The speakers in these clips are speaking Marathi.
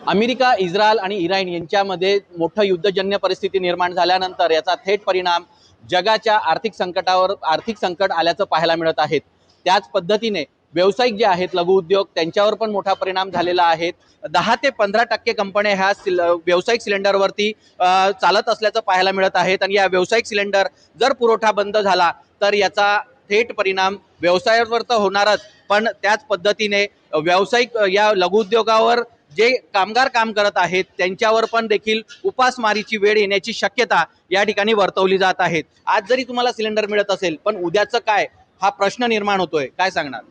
अमेरिका, इस्रायल आणि इराण यांच्यामध्ये मोठं युद्धजन्य परिस्थिती निर्माण झाल्यानंतर याचा थेट परिणाम जगाच्या आर्थिक संकट आल्याचं पाहायला मिळत आहे। त्याच पद्धतीने व्यावसायिक जे आहेत लघु उद्योग त्यांच्यावर पण मोठा परिणाम झालेला आहे। 10 ते 15% कंपन्या ह्या व्यावसायिक सिलेंडरवरती चालत असल्याचं पाहायला मिळत आहेत आणि या व्यावसायिक सिलेंडर जर पुरवठा बंद झाला तर याचा थेट परिणाम व्यवसायावर तर होणारच, पण त्याच पद्धतीने व्यावसायिक या लघु उद्योगावर जे कामगार काम करत आहेत त्यांच्यावर पण देखील उपासमारीची वेळ येण्याची शक्यता या ठिकाणी वर्तवली जात आहे। आज जरी तुम्हाला सिलेंडर मिळत असेल पण उद्याचं काय हा प्रश्न निर्माण होतोय, काय सांगणार?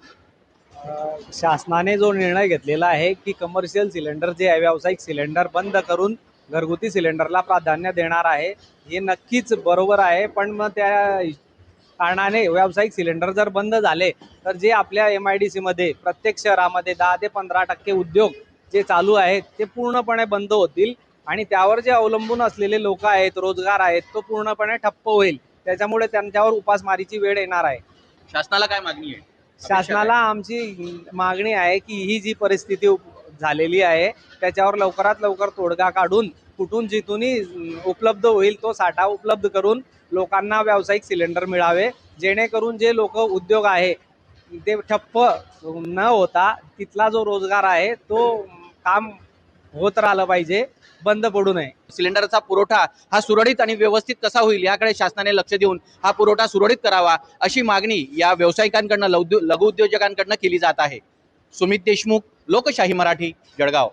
शासनाने जो निर्णय घेतलेला आहे की कमर्शियल सिलेंडर जे आहे व्यावसायिक सिलेंडर बंद करून घरगुती सिलेंडरला प्राधान्य देणार आहे, हे नक्कीच बरोबर आहे। पण मग त्या कारणाने व्यावसायिक सिलेंडर जर बंद झाले तर जे आपल्या MIDC मध्ये प्रत्येक शहरामध्ये 10 ते 15% उद्योग जे चालू आहेत ते पूर्णपणे बंद होतील आणि त्यावर जे अवलंबून असलेले लोक आहेत, रोजगार आहेत, तो पूर्णपणे ठप्प होईल। त्याच्यामुळे त्यांच्यावर उपासमारीची वेळ येणार आहे। शासनाला काय मागणी आहे? शासनाला आमची मागणी आहे की ही जी परिस्थिती झालेली आहे त्याच्यावर लवकरात लवकर तोडगा काढून कुठून जिथूनही उपलब्ध होईल तो साठा उपलब्ध करून लोकांना व्यावसायिक सिलेंडर मिळावे, जेणेकरून जे लोक उद्योग आहे ते ठप्प न होता तिथला जो रोजगार आहे तो काम होत राहिलं पाहिजे, बंद पडू नये। सिलेंडरचा पुरवठा हा सुरळीत आणि व्यवस्थित कसा होईल याकडे शासनाने लक्ष देऊन हा पुरवठा सुरळीत करावा अशी मागणी या व्यावसायिकांकडून लघु उद्योजकांकडून केली जात आहे। सुमित देशमुख, लोकशाही मराठी, जळगाव।